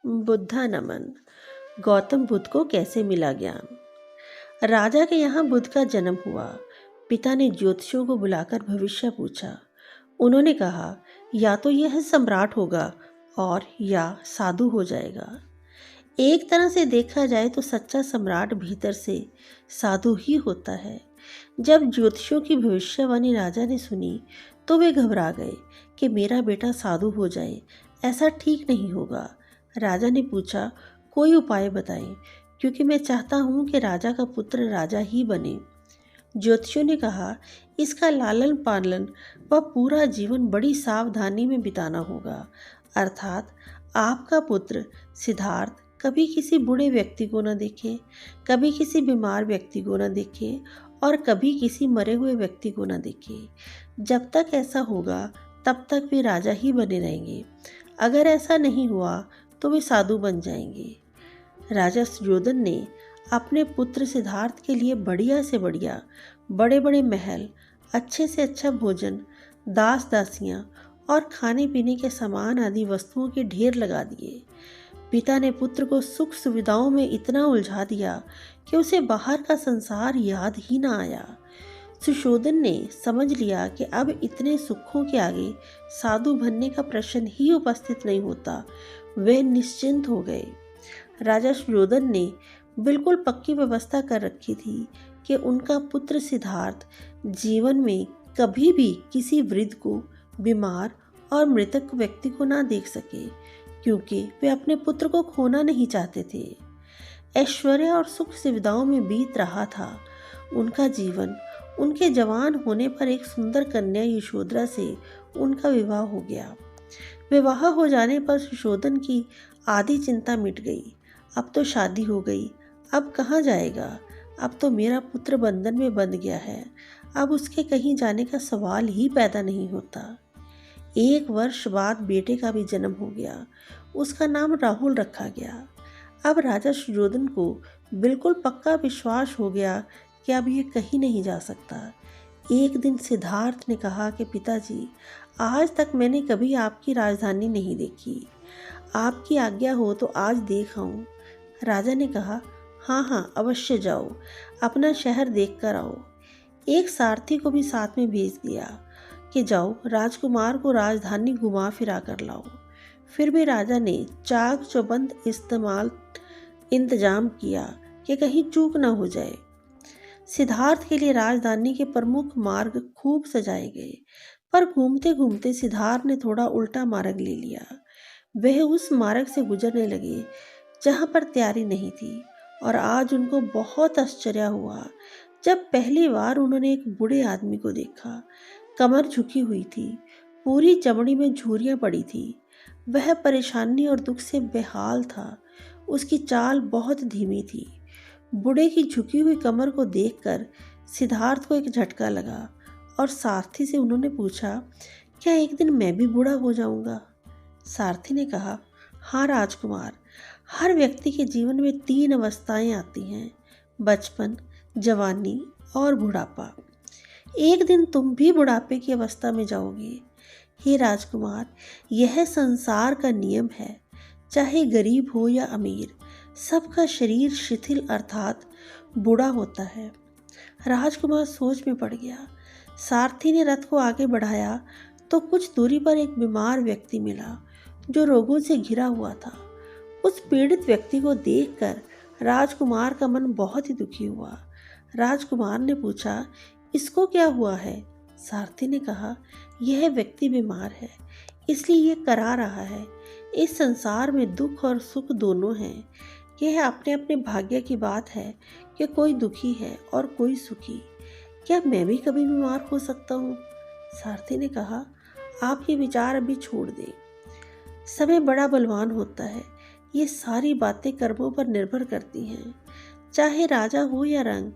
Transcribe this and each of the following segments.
बुद्धा नमन। गौतम बुद्ध को कैसे मिला ज्ञान। राजा के यहाँ बुद्ध का जन्म हुआ। पिता ने ज्योतिषियों को बुलाकर भविष्य पूछा। उन्होंने कहा, या तो यह सम्राट होगा और या साधु हो जाएगा। एक तरह से देखा जाए तो सच्चा सम्राट भीतर से साधु ही होता है। जब ज्योतिषियों की भविष्यवाणी राजा ने सुनी तो वे घबरा गए कि मेरा बेटा साधु हो जाए, ऐसा ठीक नहीं होगा। राजा ने पूछा, कोई उपाय बताएं, क्योंकि मैं चाहता हूं कि राजा का पुत्र राजा ही बने। ज्योतिषियों ने कहा, इसका लालन पालन व पूरा जीवन बड़ी सावधानी में बिताना होगा, अर्थात आपका पुत्र सिद्धार्थ कभी किसी बूढ़े व्यक्ति को न देखे, कभी किसी बीमार व्यक्ति को न देखे और कभी किसी मरे हुए व्यक्ति को न देखे। जब तक ऐसा होगा तब तक वे राजा ही बने रहेंगे। अगर ऐसा नहीं हुआ तो वे साधु बन जाएंगे। राजा सुयोधन ने अपने पुत्र सिद्धार्थ के लिए बढ़िया से बढ़िया बड़े बड़े महल, अच्छे से अच्छा भोजन, दास दासियां और खाने पीने के सामान आदि वस्तुओं के ढेर लगा दिए। पिता ने पुत्र को सुख सुविधाओं में इतना उलझा दिया कि उसे बाहर का संसार याद ही ना आया। सुशोधन ने समझ लिया कि अब इतने सुखों के आगे साधु बनने का प्रश्न ही उपस्थित नहीं होता। वे निश्चिंत हो गए। राजा सुयोधन ने बिल्कुल पक्की व्यवस्था कर रखी थी कि उनका पुत्र सिद्धार्थ जीवन में कभी भी किसी वृद्ध को, बीमार और मृतक व्यक्ति को ना देख सके, क्योंकि वे अपने पुत्र को खोना नहीं चाहते थे। ऐश्वर्य और सुख सुविधाओं में बीत रहा था उनका जीवन। उनके जवान होने पर एक सुंदर कन्या यशोधरा से उनका विवाह हो गया। विवाह हो जाने पर सुशोधन की आधी चिंता मिट गई। अब तो शादी हो गई, अब कहाँ जाएगा। अब तो मेरा पुत्र बंधन में बंध गया है, अब उसके कहीं जाने का सवाल ही पैदा नहीं होता। 1 वर्ष बाद बेटे का भी जन्म हो गया। उसका नाम राहुल रखा गया। अब राजा सुयोधन को बिल्कुल पक्का विश्वास हो गया कि अब ये कहीं नहीं जा सकता। एक दिन सिद्धार्थ ने कहा कि पिताजी, आज तक मैंने कभी आपकी राजधानी नहीं देखी, आपकी आज्ञा हो तो आज देख आऊं। राजा ने कहा, हाँ हाँ अवश्य जाओ, अपना शहर देख कर आओ। एक सारथी को भी साथ में भेज दिया कि जाओ राजकुमार को राजधानी घुमा फिरा कर लाओ। फिर भी राजा ने चाक चौबंद इंतजाम किया कि कहीं चूक न हो जाए। सिद्धार्थ के लिए राजधानी के प्रमुख मार्ग खूब सजाए गए, पर घूमते घूमते सिद्धार्थ ने थोड़ा उल्टा मार्ग ले लिया। वह उस मार्ग से गुजरने लगे जहां पर तैयारी नहीं थी, और आज उनको बहुत आश्चर्य हुआ जब पहली बार उन्होंने एक बूढ़े आदमी को देखा। कमर झुकी हुई थी, पूरी चमड़ी में झुर्रियां पड़ी थी। वह परेशानी और दुख से बेहाल था। उसकी चाल बहुत धीमी थी। बूढ़े की झुकी हुई कमर को देखकर सिद्धार्थ को एक झटका लगा और सारथी से उन्होंने पूछा, क्या एक दिन मैं भी बूढ़ा हो जाऊंगा। सारथी ने कहा, हाँ राजकुमार, हर व्यक्ति के जीवन में 3 अवस्थाएं आती हैं, बचपन, जवानी और बुढ़ापा। एक दिन तुम भी बुढ़ापे की अवस्था में जाओगे। हे राजकुमार, यह संसार का नियम है। चाहे गरीब हो या अमीर, सबका शरीर शिथिल अर्थात बूढ़ा होता है। राजकुमार सोच में पड़ गया। सारथी ने रथ को आगे बढ़ाया तो कुछ दूरी पर एक बीमार व्यक्ति मिला जो रोगों से घिरा हुआ था। उस पीड़ित व्यक्ति को देखकर राजकुमार का मन बहुत ही दुखी हुआ। राजकुमार ने पूछा, इसको क्या हुआ है। सारथी ने कहा, यह व्यक्ति बीमार है, इसलिए ये करा रहा है। इस संसार में दुख और सुख दोनों हैं। यह अपने अपने भाग्य की बात है कि कोई दुखी है और कोई सुखी। क्या मैं भी कभी बीमार हो सकता हूँ। सारथी ने कहा, आप ये विचार अभी छोड़ दें। समय बड़ा बलवान होता है। ये सारी बातें कर्मों पर निर्भर करती हैं। चाहे राजा हो या रंग,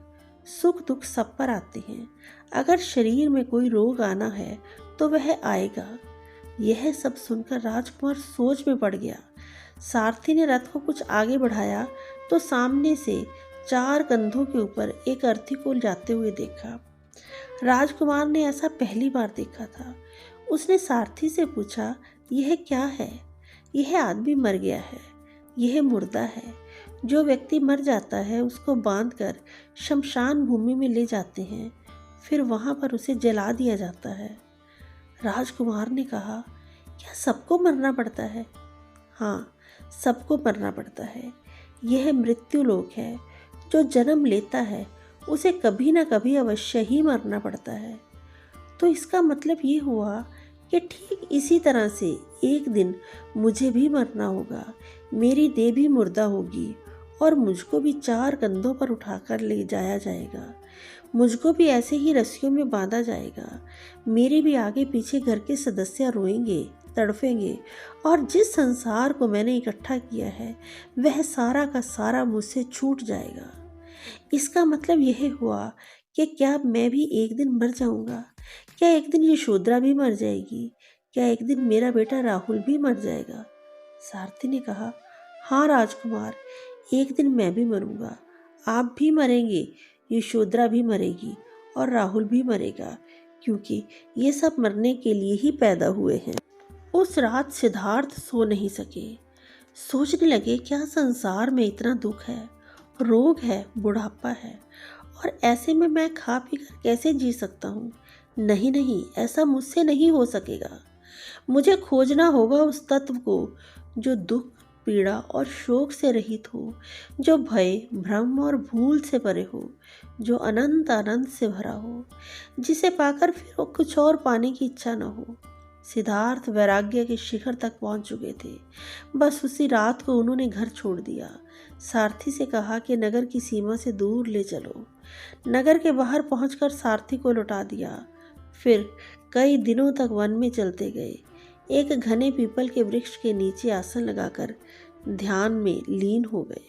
सुख दुख सब पर आते हैं। अगर शरीर में कोई रोग आना है तो वह आएगा। यह सब सुनकर राजकुमार सोच में पड़ गया। सारथी ने रथ को कुछ आगे बढ़ाया तो सामने से 4 कंधों के ऊपर एक अर्थी को जाते हुए देखा। राजकुमार ने ऐसा पहली बार देखा था। उसने सारथी से पूछा, यह क्या है। यह आदमी मर गया है। यह मुर्दा है। जो व्यक्ति मर जाता है उसको बांधकर शमशान भूमि में ले जाते हैं, फिर वहां पर उसे जला दिया जाता है। राजकुमार ने कहा, क्या सबको मरना पड़ता है? हाँ, सबको मरना पड़ता है। यह मृत्यु लोक है। जो जन्म लेता है उसे कभी ना कभी अवश्य ही मरना पड़ता है। तो इसका मतलब ये हुआ कि ठीक इसी तरह से एक दिन मुझे भी मरना होगा। मेरी देह भी मुर्दा होगी और मुझको भी 4 कंधों पर उठाकर ले जाया जाएगा। मुझको भी ऐसे ही रस्सियों में बांधा जाएगा। मेरे भी आगे पीछे घर के सदस्य रोएंगे, तड़फेंगे और जिस संसार को मैंने इकट्ठा किया है वह सारा का सारा मुझसे छूट जाएगा। इसका मतलब यह हुआ कि क्या मैं भी एक दिन मर जाऊंगा? क्या एक दिन यशोधरा भी मर जाएगी? क्या एक दिन मेरा बेटा राहुल भी मर जाएगा? सारथी ने कहा, हाँ राजकुमार, एक दिन मैं भी मरूंगा। आप भी मरेंगे, यशोधरा भी मरेगी और राहुल भी मरेगा, क्योंकि ये सब मरने के लिए ही पैदा हुए हैं। उस रात सिद्धार्थ सो नहीं सके। सोचने लगे, क्या संसार में इतना दुख है, रोग है, बुढ़ापा है, और ऐसे में मैं खा पी कर कैसे जी सकता हूँ? नहीं नहीं, ऐसा मुझसे नहीं हो सकेगा। मुझे खोजना होगा उस तत्व को जो दुख, पीड़ा और शोक से रहित हो, जो भय, भ्रम और भूल से परे हो, जो अनंत आनंद से भरा हो, जिसे पाकर फिर कुछ और पाने की इच्छा न हो। सिद्धार्थ वैराग्य के शिखर तक पहुंच चुके थे। बस उसी रात को उन्होंने घर छोड़ दिया। सारथी से कहा कि नगर की सीमा से दूर ले चलो। नगर के बाहर पहुंचकर सारथी को लौटा दिया। फिर कई दिनों तक वन में चलते गए। एक घने पीपल के वृक्ष के नीचे आसन लगाकर ध्यान में लीन हो गए।